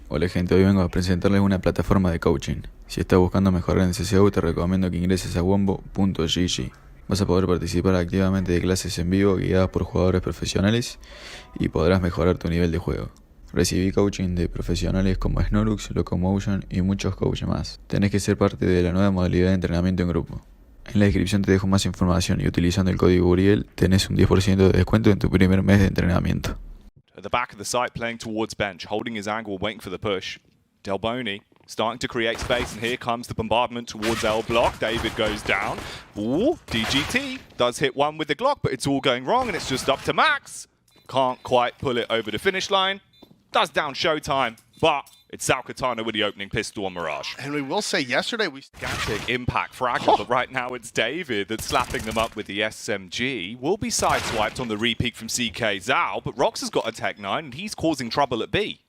Hola gente, hoy vengo a presentarles una plataforma de coaching. Si estás buscando mejorar en CSGO, te recomiendo que ingreses a rumbo.gg. Vas a poder participar activamente de clases en vivo guiadas por jugadores profesionales y podrás mejorar tu nivel de juego. Recibí coaching de profesionales como Snorux, Locomotion y muchos coaches más. Tenés que ser parte de la nueva modalidad de entrenamiento en grupo. En la descripción te dejo más información y utilizando el código Uriel tenés un 10% de descuento en tu primer mes de entrenamiento. At the back of the site, playing towards bench, holding his angle, waiting for the push. Delboni starting to create space, and here comes the bombardment towards L block. David goes down. Ooh, DGT does hit one with the Glock, but it's all going wrong, and it's just up to Max. Can't quite pull it over the finish line. Does down Showtime, but it's Sal Katana with the opening pistol on Mirage. And we will say yesterday we... Gigantic impact fraggle, but right now it's David that's slapping them up with the SMG. Will be sideswiped on the repeat from CK Zhao, but Rox has got a Tech 9 and he's causing trouble at B.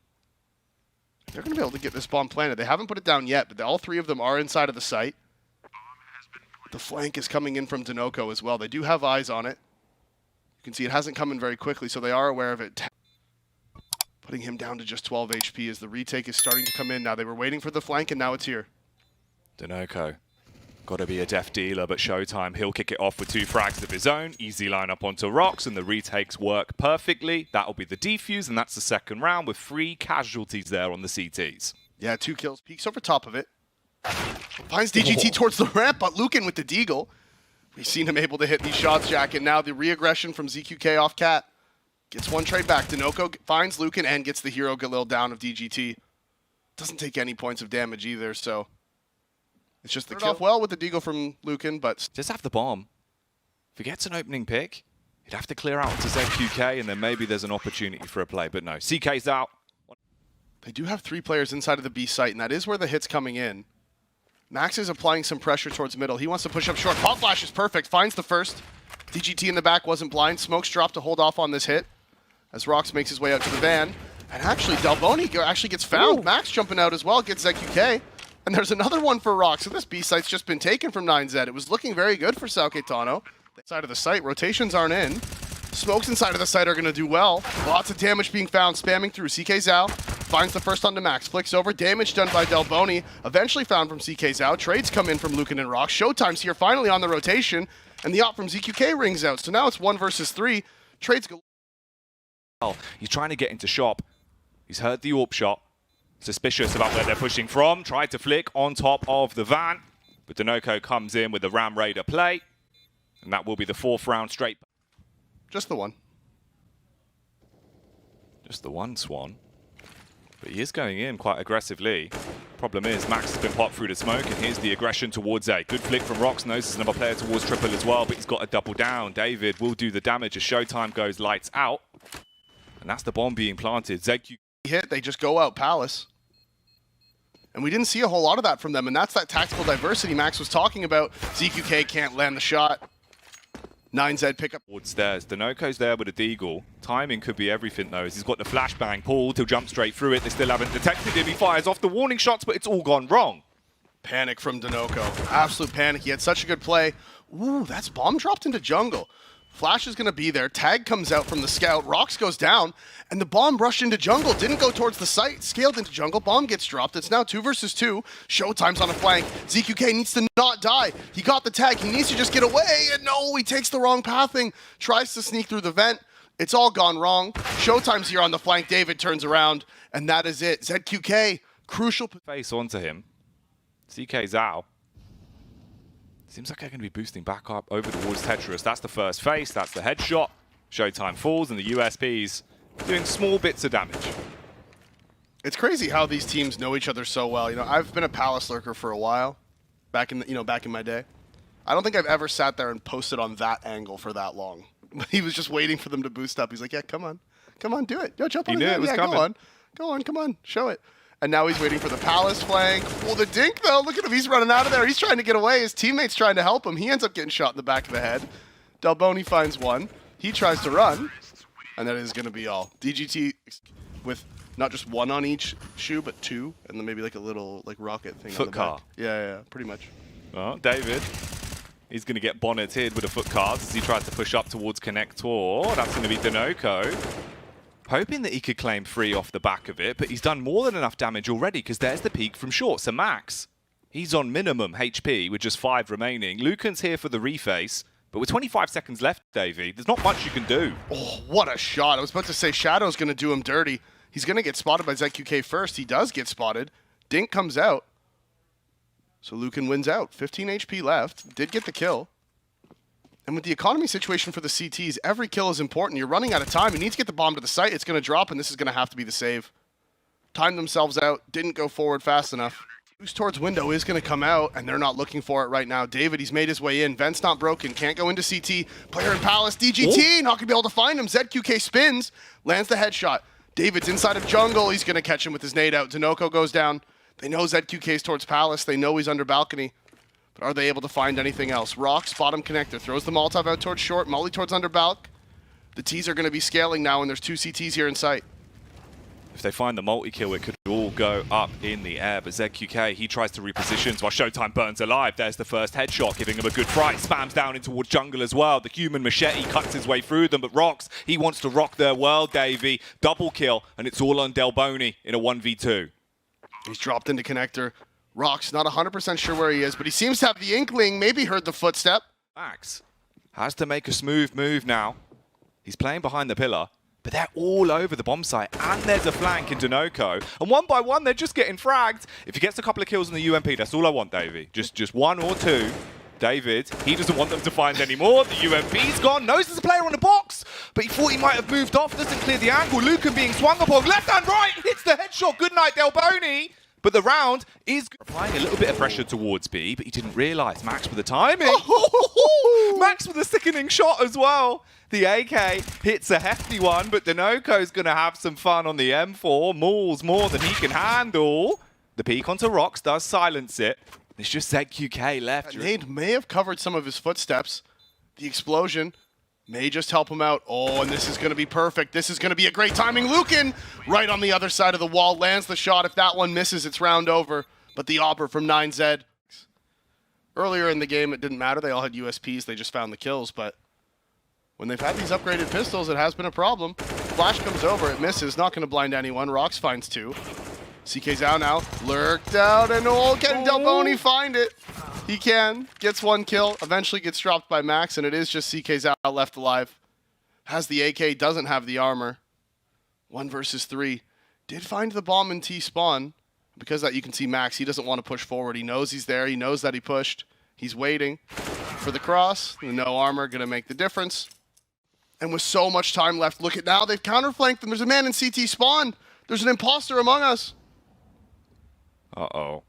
They're going to be able to get this bomb planted. They haven't put it down yet, but all three of them are inside of the site. The flank is coming in from Dinoco as well. They do have eyes on it. You can see it hasn't come in very quickly, so they are aware of it. Putting him down to just 12 HP as the retake is starting to come in now. They were waiting for the flank, and now it's here. Dinoco, got to be a def dealer, but Showtime, he'll kick it off with 2 frags of his own. Easy line up onto Rox, and the retakes work perfectly. That'll be the defuse, and that's the second round with 3 casualties there on the CTs. Yeah, 2 kills. Peeks over top of it. Finds DGT towards the ramp, but Lucan with the deagle. We've seen him able to hit these shots, Jack, and now the re-aggression from ZQK off Cat. Gets one trade back. Dinoco finds Lucan and gets the hero Galil down of DGT. Doesn't take any points of damage either, so it's just the kill. Off well with the deagle from Lucan, but just have the bomb. If he gets an opening pick, he'd have to clear out to ZQK, and then maybe there's an opportunity for a play, but no. CK's out. They do have 3 players inside of the B site, and that is where the hit's coming in. Max is applying some pressure towards middle. He wants to push up short. Pop flash is perfect. Finds the first. DGT in the back wasn't blind. Smokes dropped to hold off on this hit as Rox makes his way out to the van. And actually, Delboni actually gets found. Ooh. Max jumping out as well, gets ZQK. And there's another one for Rox. So this B site's just been taken from 9Z. It was looking very good for Sal Caetano. Side of the site, rotations aren't in. Smokes inside of the site are going to do well. Lots of damage being found, spamming through. CK Zhao finds the first onto Max. Flicks over, damage done by Delboni. Eventually found from CK Zhao. Trades come in from Lucan and Rox. Showtime's here finally on the rotation. And the op from ZQK rings out. So now it's 1 versus 3. Trades go. He's trying to get into shop. He's heard the AWP shot. Suspicious about where they're pushing from. Tried to flick on top of the van. But Dinoco comes in with the Ram Raider play. And that will be the 4th round straight. Just the one. Just the one, Swan. But he is going in quite aggressively. Problem is, Max has been popped through the smoke, and here's the aggression towards A. Good flick from Rox, knows there's another player towards triple as well, but he's got a double down. David will do the damage as Showtime goes lights out. And that's the bomb being planted. ZQ hit, they just go out Palace. And we didn't see a whole lot of that from them, and that's that tactical diversity Max was talking about. ZQK can't land the shot. 9Z pick up. Towards stairs. Dinoco's there with a deagle. Timing could be everything though, as he's got the flashbang pulled. He'll jump straight through it. They still haven't detected him. He fires off the warning shots, but it's all gone wrong. Panic from Dinoco. Absolute panic. He had such a good play. Ooh, that's bomb dropped into jungle. Flash is going to be there. Tag comes out from the scout. Rox goes down, and the bomb rushed into jungle. Didn't go towards the site. Scaled into jungle. Bomb gets dropped. It's now 2 versus 2. Showtime's on a flank. ZQK needs to not die. He got the tag. He needs to just get away. And no, he takes the wrong pathing. Tries to sneak through the vent. It's all gone wrong. Showtime's here on the flank. David turns around, and that is it. ZQK, crucial. Face onto him. CK Zhao. Seems like they're going to be boosting back up over towards Tetris. That's the first face, that's the headshot. Showtime falls, and the USP's doing small bits of damage. It's crazy how these teams know each other so well. You know, I've been a Palace lurker for a while, back in my day. I don't think I've ever sat there and posted on that angle for that long. He was just waiting for them to boost up. He's like, yeah, come on, do it. Yo, jump on it. Yeah, coming. Go on, come on, show it. And now he's waiting for the Palace flank. Well, the Dink, though, look at him. He's running out of there. He's trying to get away. His teammate's trying to help him. He ends up getting shot in the back of the head. Delboni finds one. He tries to run. And that is going to be all. DGT with not just 1 on each shoe, but 2. And then maybe like a little like rocket thing foot on the car. back. Yeah, pretty much. Well, David, he's going to get bonneted with a foot cars as he tries to push up towards Connector. That's going to be Dinoco. hoping that he could claim 3 off the back of it, but he's done more than enough damage already because there's the peak from short. So Max, he's on minimum HP with just 5 remaining. Lucan's here for the reface, but with 25 seconds left, Davey, there's not much you can do. Oh, what a shot. I was about to say Shadow's going to do him dirty. He's going to get spotted by ZQK first. He does get spotted. Dink comes out. So Lucan wins out. 15 HP left. Did get the kill. And with the economy situation for the CTs, every kill is important. You're running out of time. You need to get the bomb to the site. It's going to drop, and this is going to have to be the save. Timed themselves out. Didn't go forward fast enough. Who's towards window is going to come out, and they're not looking for it right now. David, he's made his way in. Vent's not broken. Can't go into CT. Player in Palace. DGT, not going to be able to find him. ZQK spins. Lands the headshot. David's inside of jungle. He's going to catch him with his nade out. Dinoco goes down. They know ZQK's towards Palace. They know he's under balcony. But are they able to find anything else? Rocks, bottom connector, throws the Molotov out towards short, Molly towards under balk. The T's are going to be scaling now, and there's 2 CTs here in sight. If they find the multi-kill, it could all go up in the air. But ZQK, he tries to reposition while Showtime burns alive. There's the first headshot, giving him a good fright. Spams down in towards jungle as well. The human machete cuts his way through them, but Rocks, he wants to rock their world, Davey. Double kill, and it's all on Delboni in a 1v2. He's dropped into connector. Rocks, not 100% sure where he is, but he seems to have the inkling, maybe heard the footstep. Max has to make a smooth move now. He's playing behind the pillar, but they're all over the bomb site, and there's a flank in Dinoco. And one by one, they're just getting fragged. If he gets a couple of kills in the UMP, that's all I want, Davey. Just 1 or 2. David, he doesn't want them to find any more. The UMP's gone, knows there's a player on the box, but he thought he might have moved off, doesn't clear the angle. Lucan being swung upon, left and right, hits the headshot. Good night, Delboni. But the round is applying a little bit of pressure towards B, but he didn't realise Max with the timing. Max with a sickening shot as well. The AK hits a hefty one, but Dinoco's going to have some fun on the M4. Mauls more than he can handle. The peek onto Rocks does silence it. It's just ZQK left. Nade may have covered some of his footsteps. The explosion may just help him out. Oh, and this is going to be perfect. This is going to be a great timing. Lucan, right on the other side of the wall, lands the shot. If that one misses, it's round over. But the Opera from 9Z. Earlier in the game, it didn't matter. They all had USPs. They just found the kills. But when they've had these upgraded pistols, it has been a problem. Flash comes over. It misses. Not going to blind anyone. Rocks finds 2. CK Zhao now lurked out, and can Delboni find it? He can. Gets 1 kill. Eventually gets dropped by Max, and it is just CK Zhao left alive. Has the AK, doesn't have the armor. 1 versus 3. Did find the bomb in T-spawn. Because of that, you can see Max. He doesn't want to push forward. He knows he's there. He knows that he pushed. He's waiting for the cross. The no armor going to make the difference. And with so much time left, look at now. They've counterflanked them. There's a man in CT spawn. There's an imposter among us. Uh-oh.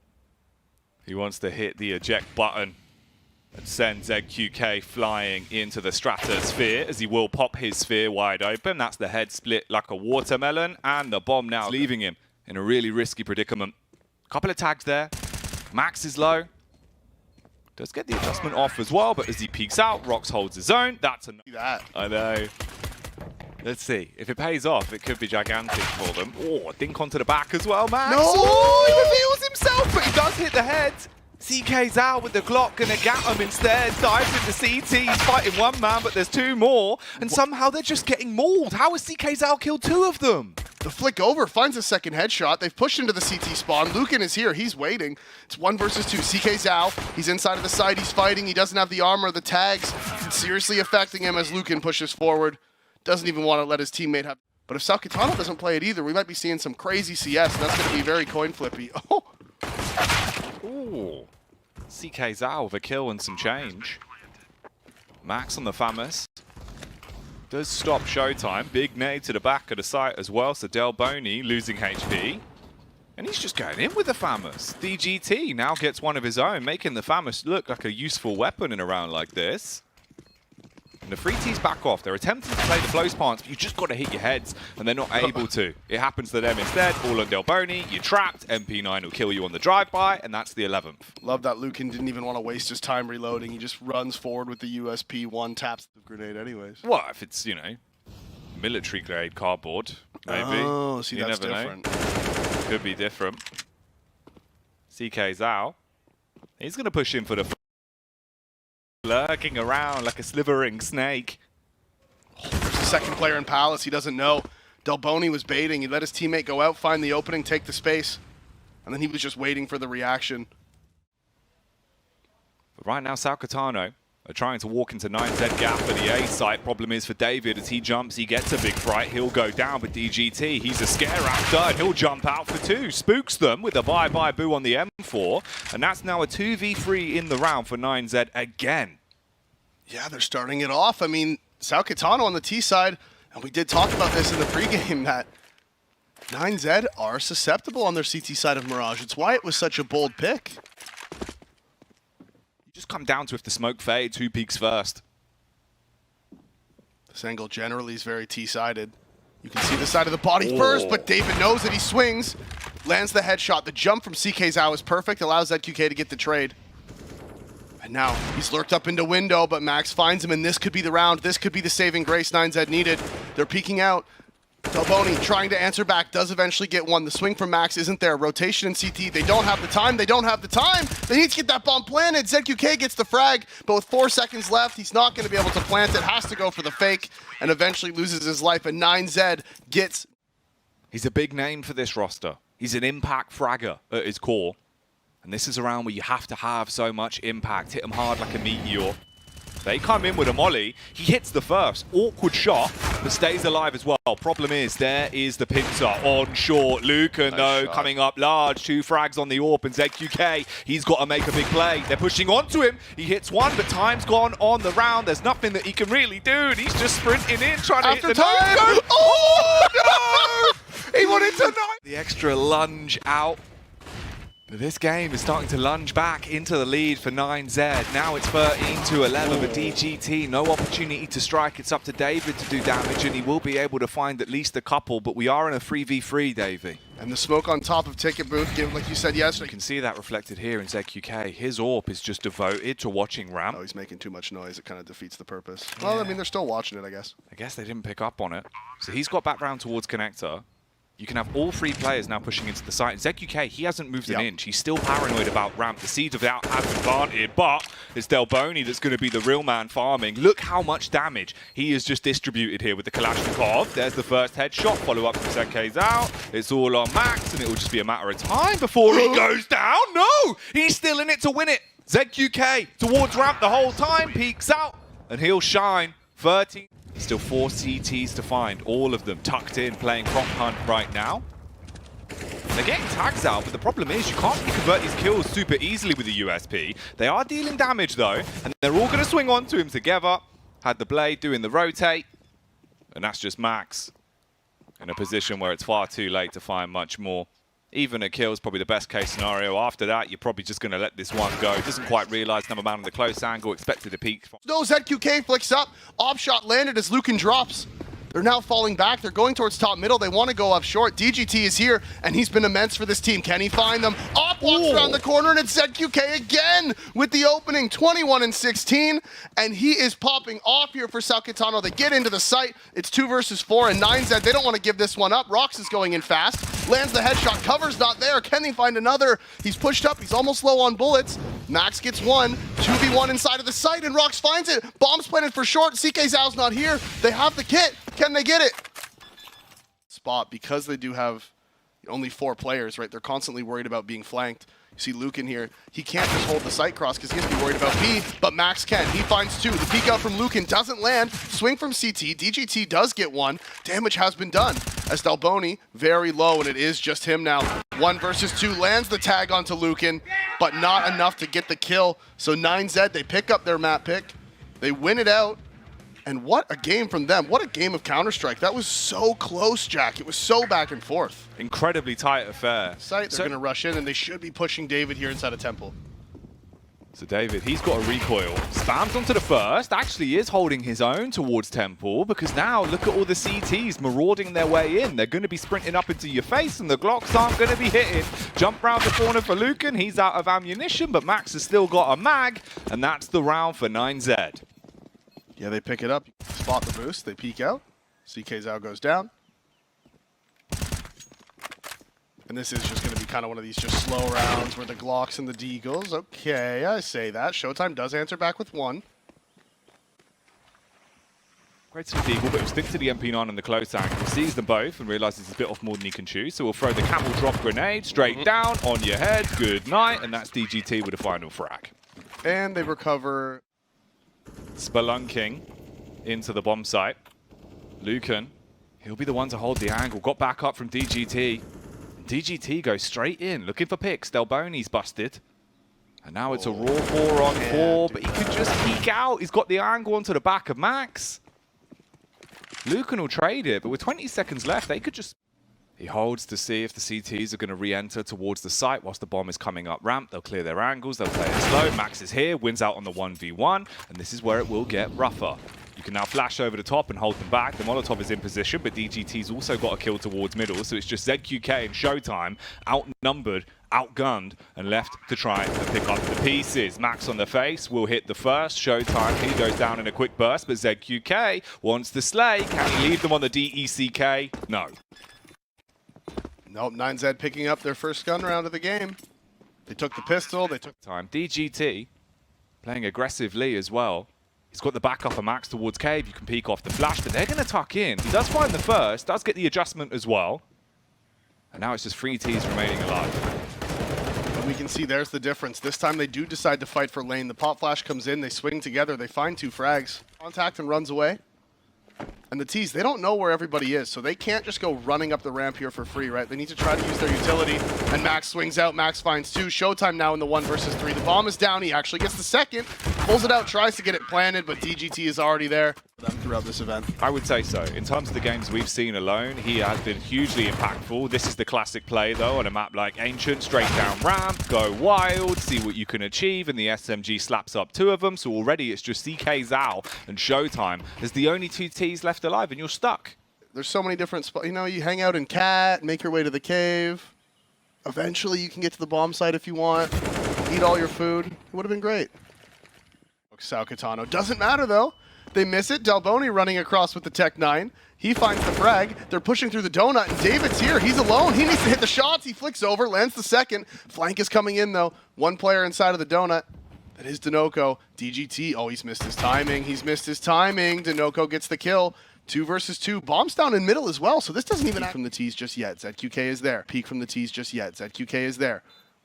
He wants to hit the eject button and send ZQK flying into the stratosphere, as he will pop his sphere wide open. That's the head split like a watermelon, and the bomb now leaving him in a really risky predicament. Couple of tags there. Max is low. Does get the adjustment off as well, but as he peeks out, Rocks holds his own. That's enough. I know. Let's see. If it pays off, it could be gigantic for them. Oh, dink onto the back as well, Max. No! Oh, he reveals himself, but he does hit the head. CK's out with the Glock, gonna get him instead. Dives into CT, he's fighting 1 man, but there's 2 more. And somehow they're just getting mauled. How has CK's out killed 2 of them? The flick over finds a second headshot. They've pushed into the CT spawn. Lucan is here. He's waiting. It's 1 versus 2. CK Zhao. He's inside of the site. He's fighting. He doesn't have the armor. The tags seriously affecting him as Lucan pushes forward. Doesn't even want to let his teammate have. But if Salkitano doesn't play it either, we might be seeing some crazy CS, and that's going to be very coin flippy. Oh. Ooh. CK Zhao with a kill and some change. Max on the Famous. Does stop Showtime. Big nade to the back of the site as well, so Delboni losing HP. And he's just going in with the Famous. DGT now gets one of his own, making the Famous look like a useful weapon in a round like this. And the 3T's back off. They're attempting to play the flow spawns, but you just got to hit your heads, and they're not able to. It happens to them instead. All on Delboni. You're trapped. MP9 will kill you on the drive-by, and that's the 11th. Love that Lucan didn't even want to waste his time reloading. He just runs forward with the USP, 1 taps the grenade anyways. Well, if it's, you know, military grade cardboard, maybe. Oh, see, you that's never different. Know. Could be different. CK Zhao. He's going to push in for the... lurking around like a slithering snake. Oh, there's a second player in Palace. He doesn't know. Delboni was baiting. He let his teammate go out, find the opening, take the space, and then he was just waiting for the reaction. But right now, Salcatano are trying to walk into 9Z gap for the A site. Problem is for David, as he jumps, he gets a big fright. He'll go down, but DGT, he's a scare actor, and he'll jump out for 2. Spooks them with a bye-bye boo on the M4, and that's now a 2v3 in the round for 9Z again. Yeah, they're starting it off. I mean, Salcatano on the T side, and we did talk about this in the pregame, that 9Z are susceptible on their CT side of Mirage. It's why it was such a bold pick. Just come down to if the smoke fades, who peaks first. This angle generally is very T-sided. You can see the side of the body first, but David knows that he swings, lands the headshot. The jump from CK Zhao is perfect, allows ZQK to get the trade. And now he's lurked up into window, but Max finds him, and this could be the round. This could be the saving grace 9Z needed. They're peeking out. Delboni trying to answer back, does eventually get one. The swing from Max isn't there. Rotation in CT, they don't have the time, they don't have the time. They need to get that bomb planted. ZQK gets the frag, but with 4 seconds left, he's not going to be able to plant it. Has to go for the fake, and eventually loses his life, and 9Z gets... He's a big name for this roster. He's an impact fragger at his core. And this is a round where you have to have so much impact. Hit him hard like a meteor. They come in with a molly. He hits the first. Awkward shot, but stays alive as well. Problem is, there is the pincer on short. Lucan, though, coming up large. 2 frags on the AWP, and ZQK, he's got to make a big play. They're pushing onto him. He hits one, but time's gone on the round. There's nothing that he can really do, and he's just sprinting in, trying to hit the time. No-scope. Oh, no! He wanted to know. The extra lunge out. But this game is starting to lunge back into the lead for 9Z. Now it's 13-11, but DGT, no opportunity to strike. It's up to David to do damage, and he will be able to find at least a couple, but we are in a 3v3, Davey. And the smoke on top of Ticket Booth, like you said yesterday. You can see that reflected here in ZQK. His AWP is just devoted to watching ramp. Oh, he's making too much noise. It kind of defeats the purpose. Yeah. Well, I mean, they're still watching it, I guess. I guess they didn't pick up on it. So he's got back round towards connector. You can have all 3 players now pushing into the site. ZQK, he hasn't moved an inch. He's still paranoid about ramp. The Seeds of Doubt has planted, but it's Delboni that's going to be the real man farming. Look how much damage he has just distributed here with the Kalashnikov. There's the first headshot, follow up from ZK's out. It's all on Max, and it will just be a matter of time before he goes down. No! He's still in it to win it. ZQK towards ramp the whole time, peeks out, and he'll shine. 13. Still 4 CTs to find, all of them tucked in, playing prop hunt right now. They're getting tags out, but the problem is you can't really convert these kills super easily with the USP. They are dealing damage though, and they're all going to swing onto him together. Had the blade doing the rotate, and that's just Max in a position where it's far too late to find much more. Even a kill is probably the best case scenario. After that, you're probably just going to let this one go. Doesn't quite realize number man on the close angle, expected a peek. No, ZQK flicks up. Op shot landed as Lucan drops. They're now falling back. They're going towards top middle. They want to go up short. DGT is here, and he's been immense for this team. Can he find them? Op walks around the corner, and it's ZQK again with the opening, 21-16, and he is popping off here for Salcatano. They get into the site. It's 2 versus 4, and 9Z, they don't want to give this one up. Rox is going in fast. Lands the headshot. Cover's not there. Can they find another? He's pushed up. He's almost low on bullets. Max gets one. 2v1 inside of the site, and Rox finds it. Bomb's planted for short. CK Zhao's not here. They have the kit. Can they get it? Spot, because they do have only 4 players, right? They're constantly worried about being flanked. You see Lucan here. He can't just hold the site cross because he has to be worried about B, but Max can. He finds 2. The peek out from Lucan doesn't land. Swing from CT. DGT does get 1. Damage has been done as Delboni very low, and it is just him now. 1 versus 2 lands the tag onto Lucan, but not enough to get the kill. So 9Z, they pick up their map pick. They win it out. And what a game from them. What a game of Counter-Strike. That was so close, Jack. It was so back and forth. Incredibly tight affair. They're going to rush in, and they should be pushing David here inside of Temple. So David, he's got a recoil. Spams onto the first. Actually is holding his own towards Temple, because now look at all the CTs marauding their way in. They're going to be sprinting up into your face, and the Glocks aren't going to be hitting. Jump round the corner for Lucan. He's out of ammunition, but Max has still got a mag, and that's the round for 9Z. Yeah, they pick it up, spot the boost, they peek out. CK Zhao goes down. And this is just going to be kind of one of these just slow rounds where the Glocks and the Deagles. Okay, I say that. Showtime does answer back with 1. Great to the Eagle, but he'll stick to the MP9 on the close angle. Sees them both and realizes he's bit off more than he can chew. So we'll throw the camel drop grenade straight down on your head. Good night. And that's DGT with a final frag. And they recover. Spelunking into the bomb site. Lucan, he'll be the one to hold the angle. Got back up from DGT. DGT goes straight in, looking for picks. Delboni's busted. And now it's a raw 4-on-4, but he could just peek out. He's got the angle onto the back of Max. Lucan will trade it, but with 20 seconds left, they could just... He holds to see if the CTs are going to re-enter towards the site whilst the bomb is coming up ramp. They'll clear their angles, they'll play it slow. Max is here, wins out on the 1v1, and this is where it will get rougher. You can now flash over the top and hold them back. The Molotov is in position, but DGT's also got a kill towards middle, so it's just ZQK and Showtime outnumbered, outgunned, and left to try and pick up the pieces. Max on the face will hit the first. Showtime, he goes down in a quick burst, but ZQK wants to slay. Can he leave them on the DECK? No. Nope, 9Z picking up their first gun round of the game. They took the pistol, they took... DGT playing aggressively as well. He's got the backup of Max towards Cave. You can peek off the flash, but they're going to tuck in. He does find the first, does get the adjustment as well. And now it's just 3 Ts remaining alive. And we can see there's the difference. This time they do decide to fight for lane. The pop flash comes in, they swing together, they find 2 frags. Contact and runs away. And the Ts, they don't know where everybody is, so they can't just go running up the ramp here for free, right? They need to try to use their utility, and Max swings out, Max finds 2. Showtime now in the 1 versus 3. The bomb is down, he actually gets the second, pulls it out, tries to get it planted, but DGT is already there throughout this event. I would say so. In terms of the games we've seen alone, he has been hugely impactful. This is the classic play, though, on a map like Ancient. Straight down ramp, go wild, see what you can achieve, and the SMG slaps up 2 of them, so already it's just CK Zhao and Showtime as the only 2 Ts left alive, and you're stuck. There's so many different spots. You know, you hang out in Cat, make your way to the cave. Eventually, you can get to the bomb site if you want. Eat all your food. It would have been great. Sao Katano. Doesn't matter, though. They miss it. Delboni running across with the Tech 9. He finds the frag. They're pushing through the donut, and David's here. He's alone. He needs to hit the shots. He flicks over, lands the second. Flank is coming in, though. 1 player inside of the donut. That is Dinoco. DGT. Oh, he's missed his timing. He's missed his timing. Dinoco gets the kill. 2 versus 2. Bombs down in middle as well, so this doesn't even... Peek from the Ts just yet. ZQK is there. Peek from the Ts just yet. ZQK is there.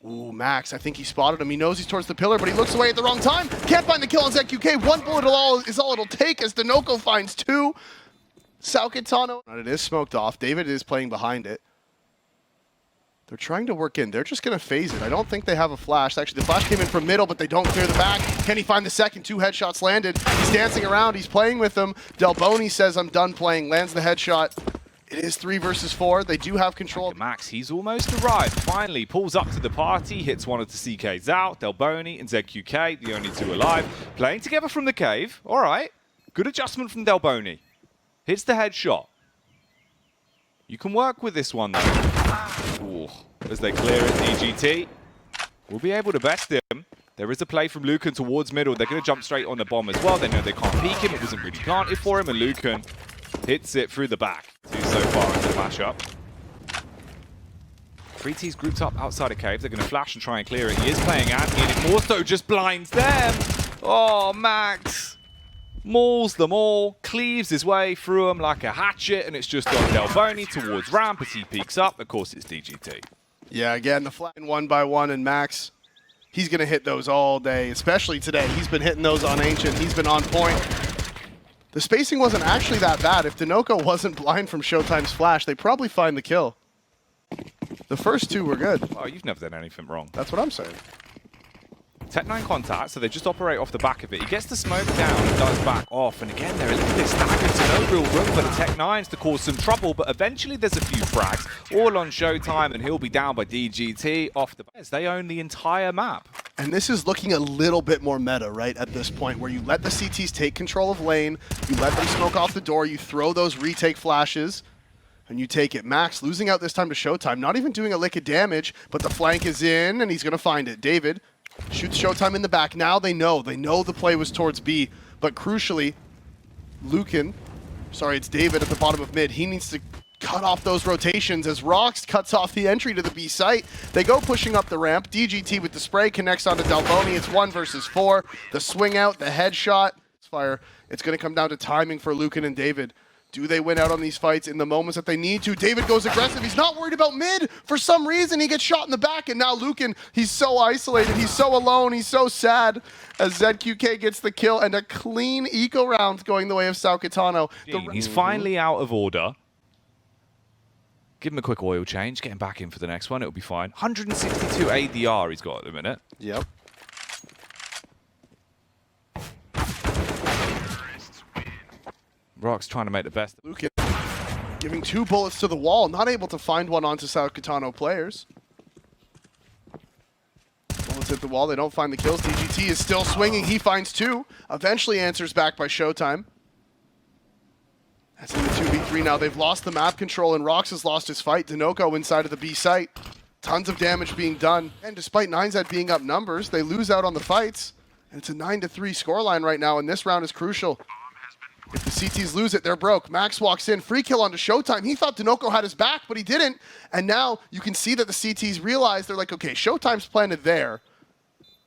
Ooh, Max, I think he spotted him. He knows he's towards the pillar, but he looks away at the wrong time. Can't find the kill on ZQK. 1 bullet is all it'll take as Dinoco finds 2. Sao Katano. It is smoked off. David is playing behind it. They're trying to work in. They're just going to phase it. I don't think they have a flash. Actually, the flash came in from middle, but they don't clear the back. Can he find the second? 2 headshots landed. He's dancing around. He's playing with them. Delboni says, I'm done playing. Lands the headshot. It is 3 versus 4. They do have control. Max, he's almost arrived. Finally, pulls up to the party, hits one of the CKs out. Delboni and ZQK, the only 2 alive. Playing together from the cave. All right. Good adjustment from Delboni. Hits the headshot. You can work with this one, though. Ooh, as they clear it, DGT will be able to best him. There is a play from Lucan towards middle. They're going to jump straight on the bomb as well. They know they can't peek him. It wasn't really planted for him, and Lucan hits it through the back. 2 so far into the mashup. 3 Ts grouped up outside a cave. They're going to flash and try and clear it. He is playing anti, and it more so just blinds them. Oh, Max mauls them all, cleaves his way through them like a hatchet, and it's just on Delboni towards ramp as he peeks up. Of course, it's DGT. Yeah, again, the flat 1 by 1, and Max, he's going to hit those all day, especially today. He's been hitting those on Ancient. He's been on point. The spacing wasn't actually that bad. If Dinoco wasn't blind from Showtime's flash, they probably find the kill. The first 2 were good. Oh, you've never done anything wrong. That's what I'm saying. Tech 9 contact, so they just operate off the back of it. He gets the smoke down and does back off. And again, they're a little bit staggered, so no real room for the Tech 9s to cause some trouble. But eventually there's a few frags, all on Showtime, and he'll be down by DGT off the base. They own the entire map. And this is looking a little bit more meta, right, at this point, where you let the CTs take control of lane, you let them smoke off the door, you throw those retake flashes, and you take it. Max losing out this time to Showtime, not even doing a lick of damage, but the flank is in, and he's going to find it. David shoots Showtime in the back. Now they know the play was towards B, but crucially, it's David at the bottom of mid. He needs to cut off those rotations as Rox cuts off the entry to the B site. They go pushing up the ramp. DGT with the spray connects onto Delboni. It's 1 versus 4. The swing out, the headshot. Fire. It's going to come down to timing for Lucan and David. Do they win out on these fights in the moments that they need to? David goes aggressive. He's not worried about mid. For some reason, he gets shot in the back. And now Lucan, he's so isolated. He's so alone. He's so sad as ZQK gets the kill. And a clean eco round going the way of Sao Kitano. He's finally out of order. Give him a quick oil change. Get him back in for the next one. It'll be fine. 162 ADR he's got at the minute. Yep. Rock's trying to make the best. Lucan giving 2 bullets to the wall, not able to find one onto Sao Kitano players. Bullets hit the wall, they don't find the kills. DGT is still swinging, he finds 2. Eventually answers back by Showtime. That's in the 2v3 now. They've lost the map control and Rox has lost his fight. Dinoco inside of the B site. Tons of damage being done. And despite 9Z being up numbers, they lose out on the fights. And it's a 9-3 scoreline right now, and this round is crucial. If the CTs lose it, they're broke. Max walks in, free kill onto Showtime. He thought Dinoco had his back, but he didn't. And now you can see that the CTs realize, they're like, okay, Showtime's planted there.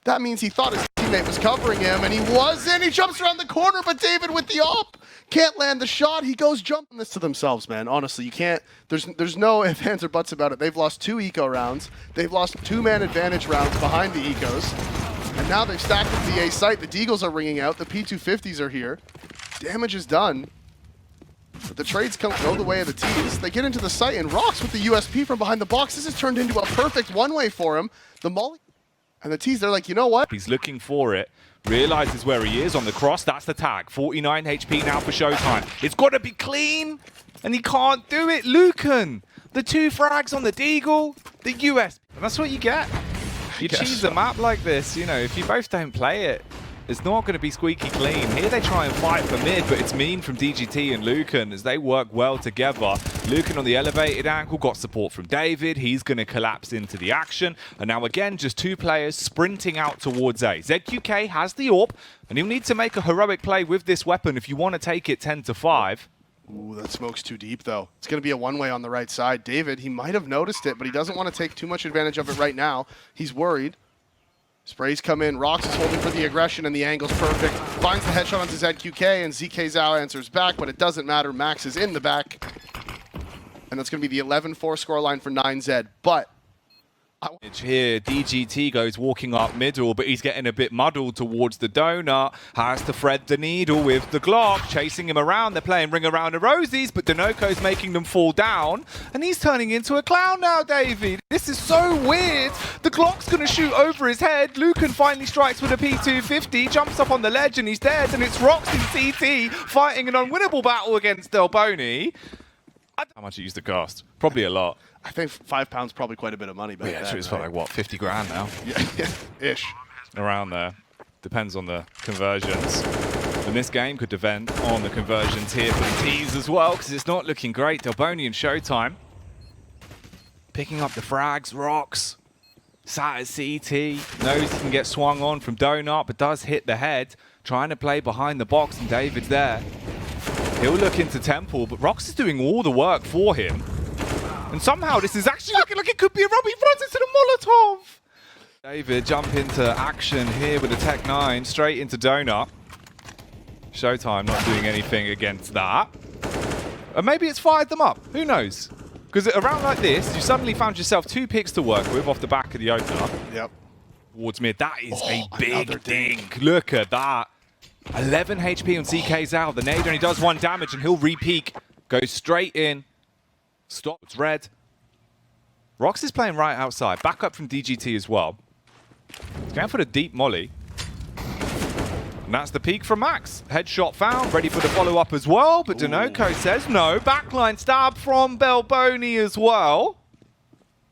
That means he thought his teammate was covering him, and he wasn't. He jumps around the corner, but David with the op can't land the shot. He goes jumping this to themselves, man. Honestly, you can't. There's no ifs, ands, or buts about it. They've lost 2 eco rounds. They've lost 2-man advantage rounds behind the ecos. And now they've stacked at the A site. The Deagles are ringing out. The P250s are here. Damage is done. But the trades go the way of the T's. They get into the site, and Rox with the USP from behind the box. This has turned into a perfect one-way for him. The Molly and the T's, they're like, you know what? He's looking for it. Realizes where he is on the cross. That's the tag. 49 HP now for Showtime. It's got to be clean, and he can't do it. Lucan, the 2 frags on the Deagle, the US. And that's what you get. You cheese a map like this, you know, if you both don't play it, it's not going to be squeaky clean. Here they try and fight for mid, but it's mean from DGT and Lucan as they work well together. Lucan on the elevated ankle got support from David. He's going to collapse into the action. And now again, just 2 players sprinting out towards A. ZQK has the AWP, and he'll need to make a heroic play with this weapon if you want to take it 10-5. Ooh, that smoke's too deep, though. It's going to be a one-way on the right side. David, he might have noticed it, but he doesn't want to take too much advantage of it right now. He's worried. Sprays come in. Rox is holding for the aggression, and the angle's perfect. Finds the headshot onto ZQK, and ZK Zhao answers back, but it doesn't matter. Max is in the back. And that's going to be the 11-4 scoreline for 9Z. But here, DGT goes walking up middle, but he's getting a bit muddled towards the donut. Has to thread the needle with the Glock, chasing him around. They're playing Ring Around the Rosies, but Dinoco's making them fall down, and he's turning into a clown now, Davey. This is so weird. The Glock's going to shoot over his head. Lucan finally strikes with a P250, jumps up on the ledge, and he's dead, and it's Rox in CT fighting an unwinnable battle against Delboni. How much he used to cost? Probably a lot. I think £5 probably quite a bit of money back then. Yeah, it's like, what, 50 grand now? Yeah, ish. Around there. Depends on the conversions. And this game could depend on the conversions here for the T's as well, because it's not looking great. Delboni and Showtime picking up the frags. Rox sat at CT. Knows he can get swung on from Donut, but does hit the head. Trying to play behind the box, and David's there. He'll look into Temple, but Rox is doing all the work for him. And somehow this is actually looking like it could be a rub. He runs into the Molotov. David jump into action here with the Tech 9, straight into Donut. Showtime not doing anything against that. And maybe it's fired them up. Who knows? Because around like this, you suddenly found yourself 2 picks to work with off the back of the opener. Yep. Towards mid. That is a big dink. Look at that. 11 HP on CK Zhao. The nade only does 1 damage, and he'll re-peek. Goes straight in. Stop. It's red. Rox is playing right outside. Back up from DGT as well. He's going for the deep molly. And that's the peek from Max. Headshot found. Ready for the follow-up as well. But Dinoco says no. Backline stab from Delboni as well.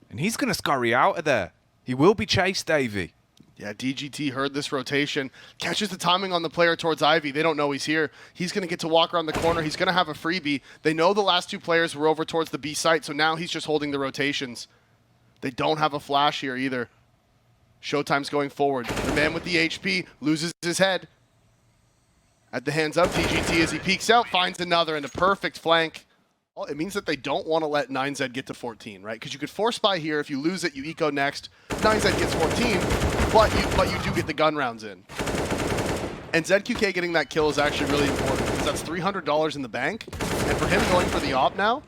And he's going to scurry out of there. He will be chased, Davey. Yeah, DGT heard this rotation, catches the timing on the player towards Ivy. They don't know he's here. He's going to get to walk around the corner. He's going to have a freebie. They know the last 2 players were over towards the B site, so now he's just holding the rotations. They don't have a flash here either. Showtime's going forward. The man with the HP loses his head. At the hands of DGT as he peeks out, finds another and a perfect flank. Well, it means that they don't want to let 9Z get to 14, right? Because you could force buy here. If you lose it, you eco next. 9Z gets 14, but you do get the gun rounds in. And ZQK getting that kill is actually really important because that's $300 in the bank. And for him going for the op now,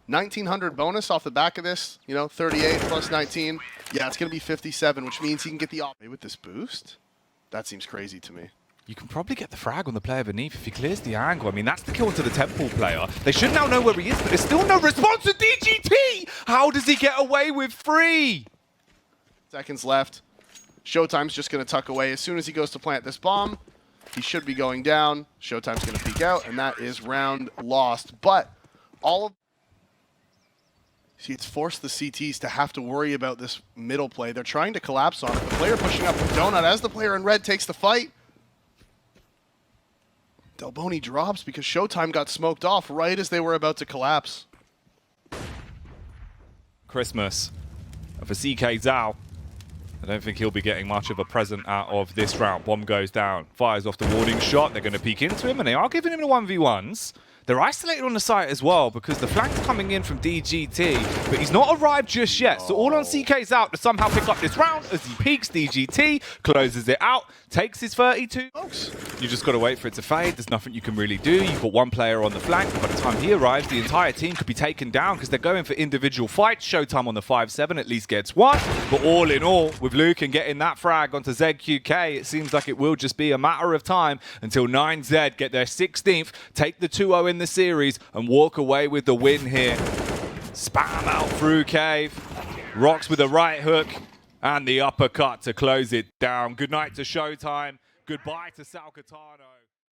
1,900 bonus off the back of this, you know, 38 plus 19. Yeah, it's going to be 57, which means he can get the op. With this boost? That seems crazy to me. You can probably get the frag on the player beneath if he clears the angle. I mean, that's the kill into the Temple player. They should now know where he is, but there's still no response to DGT! How does he get away with 3? Seconds left. Showtime's just going to tuck away. As soon as he goes to plant this bomb, he should be going down. Showtime's going to peek out, and that is round lost. But all of... See, it's forced the CTs to have to worry about this middle play. They're trying to collapse on it. The player pushing up with Donut as the player in red takes the fight. Delboni drops because Showtime got smoked off right as they were about to collapse. Christmas for CK Zhao. I don't think he'll be getting much of a present out of this round. Bomb goes down, fires off the warning shot. They're going to peek into him, and they are giving him the 1v1s. They're isolated on the site as well because the flank's coming in from DGT, but he's not arrived just yet. So all on CK's out to somehow pick up this round as he peeks. DGT closes it out, takes his 32. Folks, You just got to wait for it to fade. There's nothing you can really do. You've got one player on the flank. By the time he arrives, the entire team could be taken down because they're going for individual fights. Showtime on the 5-7 at least gets one. But all in all, with Lucan getting that frag onto ZQK, it seems like it will just be a matter of time until 9Z get their 16th, take the 2-0 in the series, and walk away with the win here. Spam out through cave. Rocks with a right hook and the uppercut to close it down. Good night to Showtime. Goodbye to Salcatano.